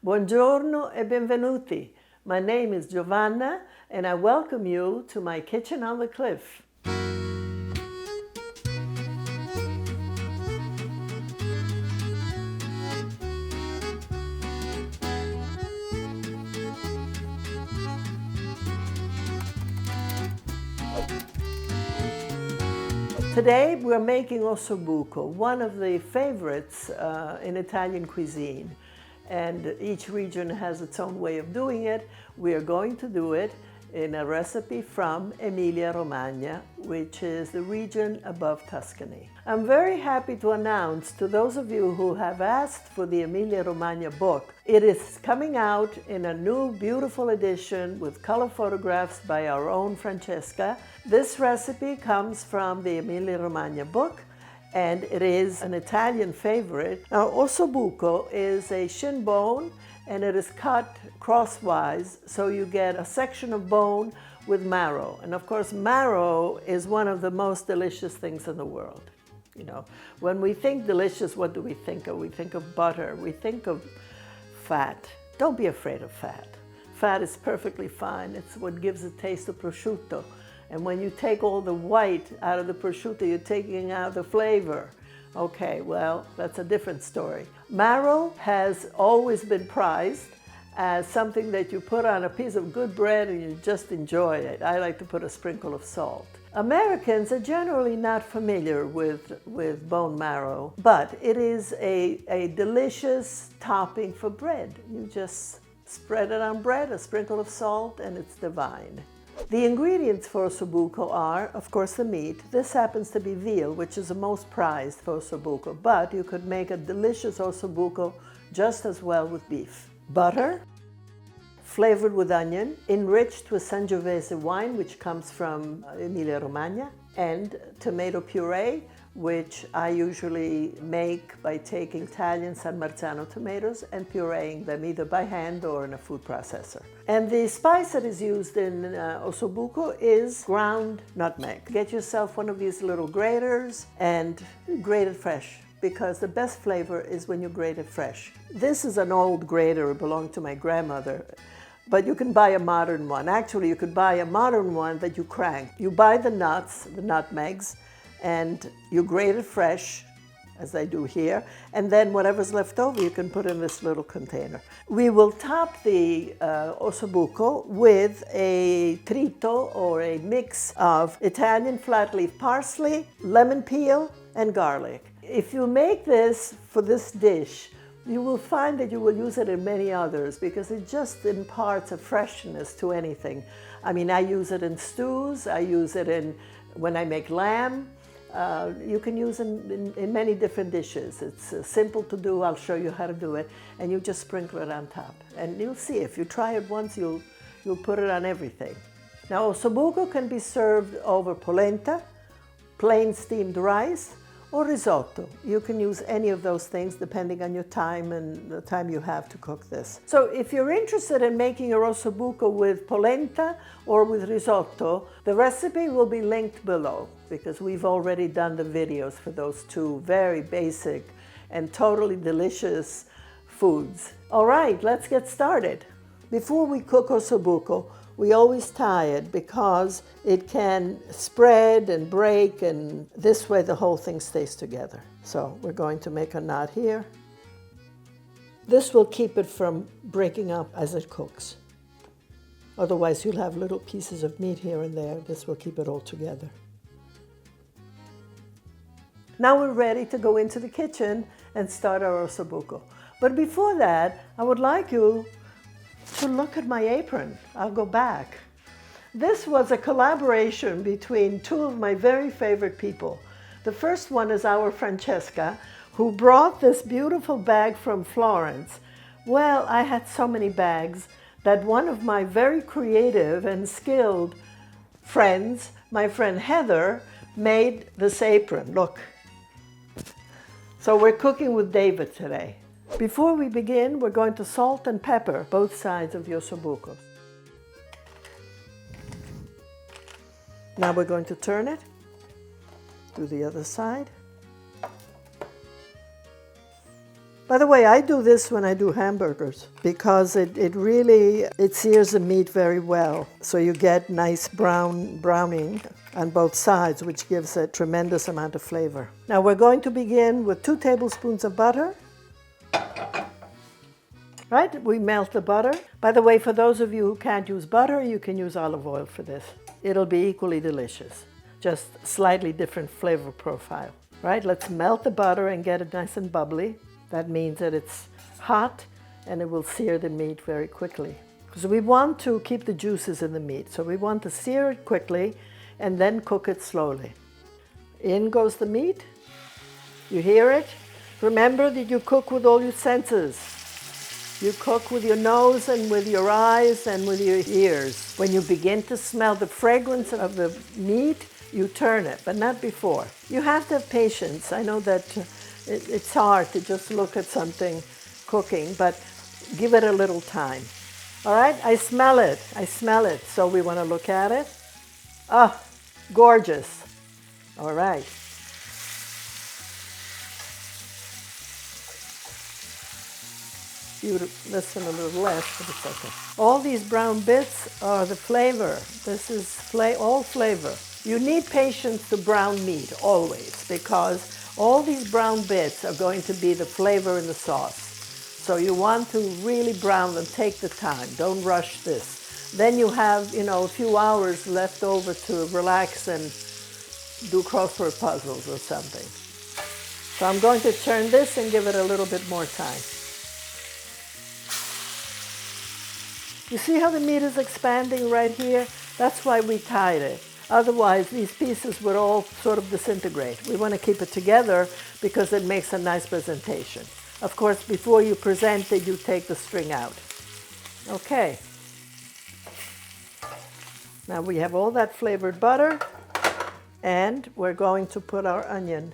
Buongiorno e benvenuti. My name is Giovanna and I welcome you to my kitchen on the cliff. Today we're making ossobuco, one of the favorites in Italian cuisine. And each region has its own way of doing it. We are going to do it in a recipe from Emilia-Romagna, which is the region above Tuscany. I'm very happy to announce to those of you who have asked for the Emilia-Romagna book, it is coming out in a new beautiful edition with color photographs by our own Francesca. This recipe comes from the Emilia-Romagna book, and it is an Italian favorite. Now, ossobuco is a shin bone, and it is cut crosswise, so you get a section of bone with marrow. And of course, marrow is one of the most delicious things in the world. You know, when we think delicious, what do we think of? We think of butter, we think of fat. Don't be afraid of fat. Fat is perfectly fine. It's what gives the taste of prosciutto. And when you take all the white out of the prosciutto, you're taking out the flavor. Okay, well, that's a different story. Marrow has always been prized as something that you put on a piece of good bread and you just enjoy it. I like to put a sprinkle of salt. Americans are generally not familiar with bone marrow, but it is a delicious topping for bread. You just spread it on bread, a sprinkle of salt, and it's divine. The ingredients for ossobuco are, of course, the meat. This happens to be veal, which is the most prized for ossobuco, but you could make a delicious ossobuco just as well with beef. Butter, flavored with onion, enriched with Sangiovese wine, which comes from Emilia-Romagna, and tomato puree, which I usually make by taking Italian San Marzano tomatoes and pureeing them either by hand or in a food processor. And the spice that is used in ossobuco is ground nutmeg. Get yourself one of these little graters and grate it fresh, because the best flavor is when you grate it fresh. This is an old grater, it belonged to my grandmother, but you can buy a modern one. Actually, you could buy a modern one that you crank. You buy the nuts, the nutmegs, and you grate it fresh, as I do here, and then whatever's left over you can put in this little container. We will top the ossobuco with a trito, or a mix of Italian flat leaf parsley, lemon peel, and garlic. If you make this for this dish, you will find that you will use it in many others because it just imparts a freshness to anything. I mean, I use it in stews, I use it when I make lamb. You can use it in many different dishes. It's simple to do. I'll show you how to do it. And you just sprinkle it on top. And you'll see, if you try it once, you'll put it on everything. Now, ossobuco can be served over polenta, plain steamed rice, or risotto. You can use any of those things depending on your time and the time you have to cook this. So if you're interested in making your ossobuco with polenta or with risotto, the recipe will be linked below because we've already done the videos for those two very basic and totally delicious foods. All right, let's get started. Before we cook ossobuco, we always tie it because it can spread and break, and this way the whole thing stays together. So we're going to make a knot here. This will keep it from breaking up as it cooks. Otherwise you'll have little pieces of meat here and there. This will keep it all together. Now we're ready to go into the kitchen and start our ossobuco. But before that, I would like you to look at my apron. I'll go back. This was a collaboration between two of my very favorite people. The first one is our Francesca, who brought this beautiful bag from Florence. Well, I had so many bags that one of my very creative and skilled friends, my friend Heather, made this apron. Look. So we're cooking with David today. Before we begin, we're going to salt and pepper both sides of your ossobuco. Now we're going to turn it to the other side. By the way, I do this when I do hamburgers because it sears the meat very well. So you get nice browning on both sides, which gives a tremendous amount of flavor. Now we're going to begin with 2 tablespoons of butter. Right, we melt the butter. By the way, for those of you who can't use butter, you can use olive oil for this. It'll be equally delicious, just slightly different flavor profile. Right, let's melt the butter and get it nice and bubbly. That means that it's hot and it will sear the meat very quickly. Because we want to keep the juices in the meat. So we want to sear it quickly and then cook it slowly. In goes the meat. You hear it? Remember that you cook with all your senses. You cook with your nose and with your eyes and with your ears. When you begin to smell the fragrance of the meat, you turn it, but not before. You have to have patience. I know that it's hard to just look at something cooking, but give it a little time. All right, I smell it. So we want to look at it. Ah, gorgeous. All right. You listen a little less, but it's okay. All these brown bits are the flavor. This is all flavor. You need patience to brown meat, always, because all these brown bits are going to be the flavor in the sauce. So you want to really brown them, take the time, don't rush this. Then you have, a few hours left over to relax and do crossword puzzles or something. So I'm going to turn this and give it a little bit more time. You see how the meat is expanding right here? That's why we tied it. Otherwise, these pieces would all sort of disintegrate. We want to keep it together because it makes a nice presentation. Of course, before you present it, you take the string out. Okay. Now we have all that flavored butter, and we're going to put our onion.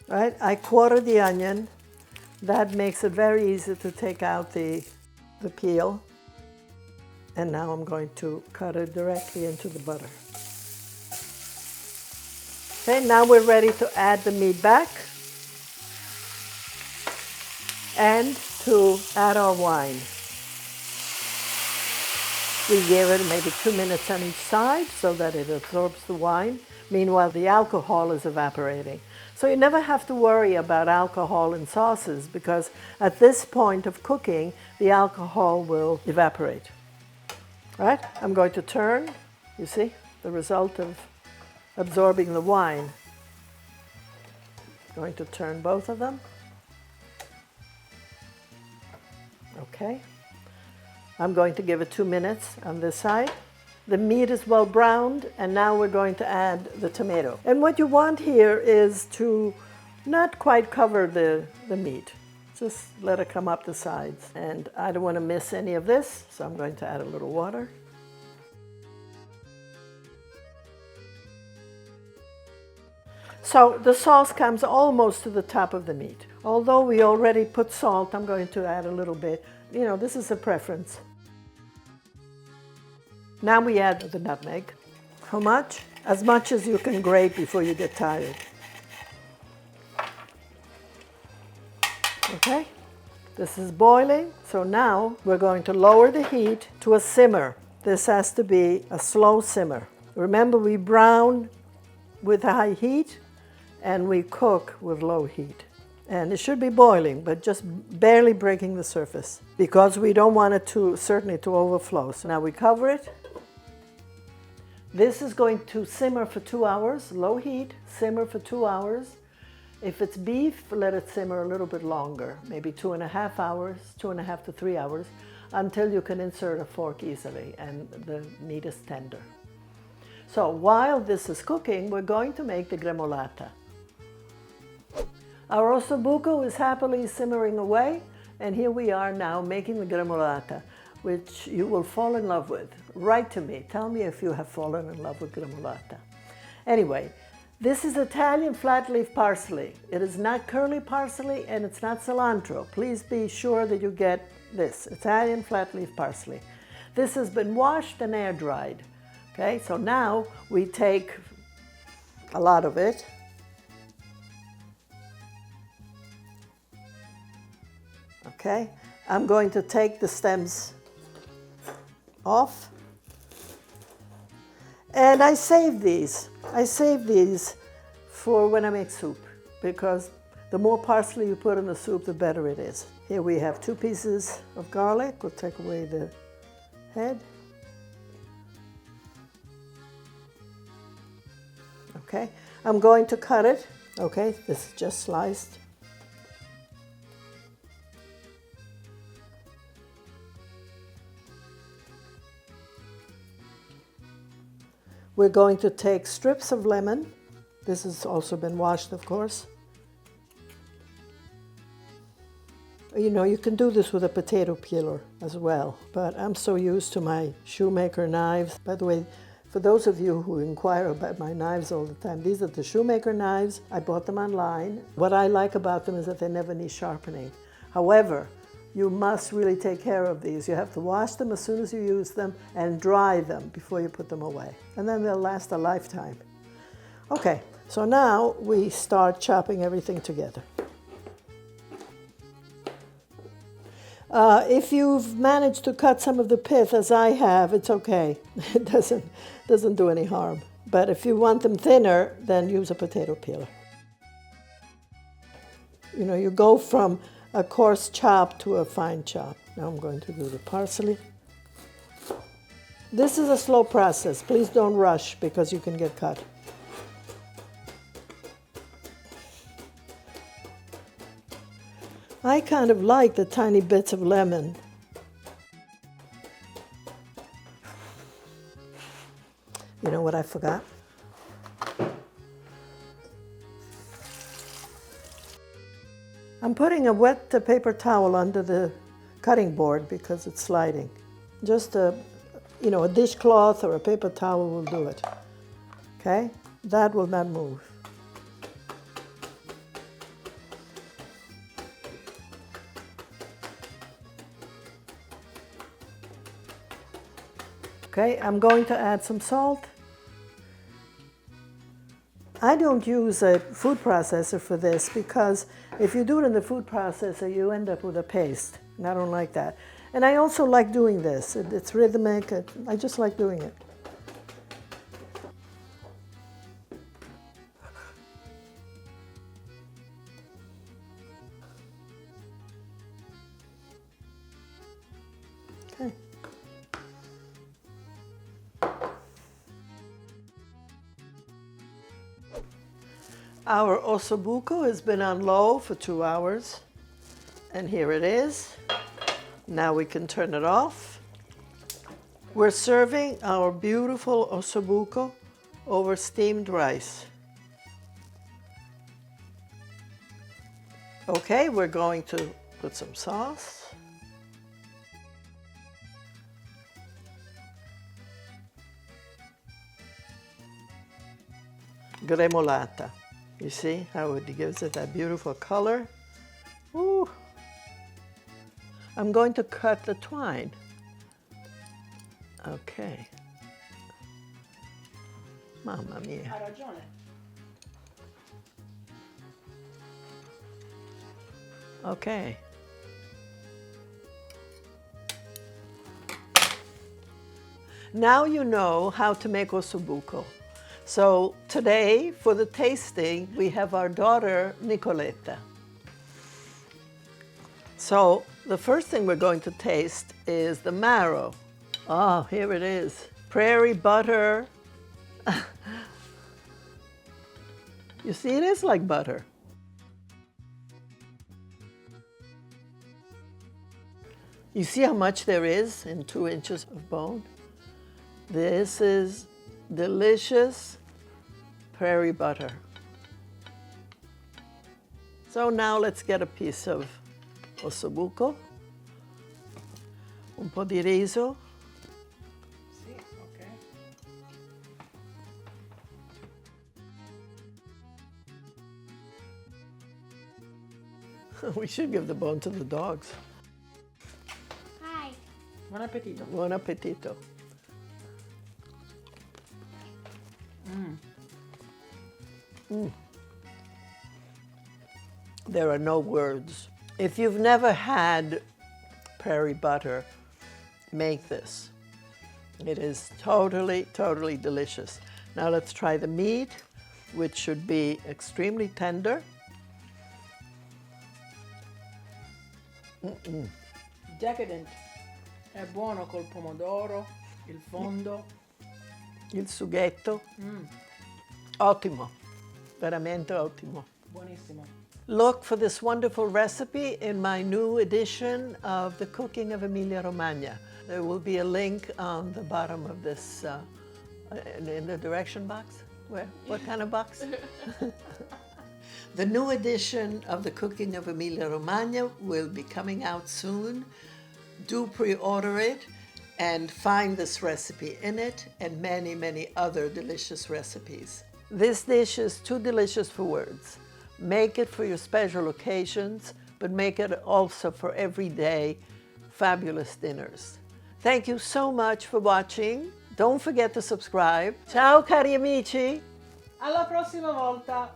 Right? I quartered the onion. That makes it very easy to take out the peel. And now I'm going to cut it directly into the butter. Okay, now we're ready to add the meat back and to add our wine. We give it maybe 2 minutes on each side so that it absorbs the wine. Meanwhile, the alcohol is evaporating. So you never have to worry about alcohol in sauces because at this point of cooking, the alcohol will evaporate. Right? I'm going to turn, you see, the result of absorbing the wine. Going to turn both of them. Okay. I'm going to give it 2 minutes on this side. The meat is well browned, and now we're going to add the tomato. And what you want here is to not quite cover the meat. Just let it come up the sides. And I don't want to miss any of this, so I'm going to add a little water. So the sauce comes almost to the top of the meat. Although we already put salt, I'm going to add a little bit. This is a preference. Now we add the nutmeg. How much? As much as you can grate before you get tired. Okay, this is boiling. So now we're going to lower the heat to a simmer. This has to be a slow simmer. Remember, we brown with high heat and we cook with low heat. And it should be boiling, but just barely breaking the surface because we don't want it certainly to overflow. So now we cover it. This is going to simmer for 2 hours, low heat, simmer for 2 hours. If it's beef, let it simmer a little bit longer, maybe 2.5 hours, 2.5 to 3 hours, until you can insert a fork easily and the meat is tender. So while this is cooking, we're going to make the gremolata. Our ossobuco is happily simmering away, and here we are now making the gremolata, which you will fall in love with. Write to me. Tell me if you have fallen in love with gremolata. Anyway, this is Italian flat leaf parsley. It is not curly parsley and it's not cilantro. Please be sure that you get this, Italian flat leaf parsley. This has been washed and air dried. Okay, so now we take a lot of it. Okay, I'm going to take the stems off. And I save these. I save these for when I make soup, because the more parsley you put in the soup, the better it is. Here we have 2 pieces of garlic. We'll take away the head. Okay, I'm going to cut it. Okay, this is just sliced. We're going to take strips of lemon. This has also been washed, of course. You know, you can do this with a potato peeler as well, but I'm so used to my shoemaker knives. By the way, for those of you who inquire about my knives all the time, these are the shoemaker knives. I bought them online. What I like about them is that they never need sharpening. However, you must really take care of these. You have to wash them as soon as you use them and dry them before you put them away. And then they'll last a lifetime. Okay, so now we start chopping everything together. If you've managed to cut some of the pith, as I have, it's okay. It doesn't do any harm. But if you want them thinner, then use a potato peeler. You know, you go from a coarse chop to a fine chop. Now I'm going to do the parsley. This is a slow process. Please don't rush because you can get cut. I kind of like the tiny bits of lemon. You know what I forgot? I'm putting a wet paper towel under the cutting board because it's sliding. Just a dishcloth or a paper towel will do it. Okay? That will not move. Okay, I'm going to add some salt. I don't use a food processor for this because if you do it in the food processor, you end up with a paste, and I don't like that. And I also like doing this. It's rhythmic. I just like doing it. Okay. Our ossobuco has been on low for 2 hours, and here it is. Now we can turn it off. We're serving our beautiful ossobuco over steamed rice. Okay, we're going to put some sauce. Gremolata. You see how it gives it that beautiful color? Ooh. I'm going to cut the twine. Okay. Mamma mia. Ha ragione. Okay. Now you know how to make ossobuco. So today, for the tasting, we have our daughter, Nicoletta. So the first thing we're going to taste is the marrow. Oh, here it is. Prairie butter. You see, it is like butter. You see how much there is in 2 inches of bone? This is delicious prairie butter. So now let's get a piece of ossobuco, un po' di riso. Sì, ok. We should give the bone to the dogs. Hi. Buon appetito. Buon appetito. There are no words. If you've never had prairie butter, make this. It is totally, totally delicious. Now let's try the meat, which should be extremely tender. Decadent. È buono col pomodoro, il fondo. Il sughetto. Ottimo, veramente ottimo. Buonissimo. Look for this wonderful recipe in my new edition of the Cooking of Emilia-Romagna. There will be a link on the bottom of this, in the direction box. Where? What kind of box? The new edition of the Cooking of Emilia-Romagna will be coming out soon. Do pre-order it and find this recipe in it and many, many other delicious recipes. This dish is too delicious for words. Make it for your special occasions, but make it also for everyday fabulous dinners. Thank you so much for watching. Don't forget to subscribe. Ciao cari amici! Alla prossima volta!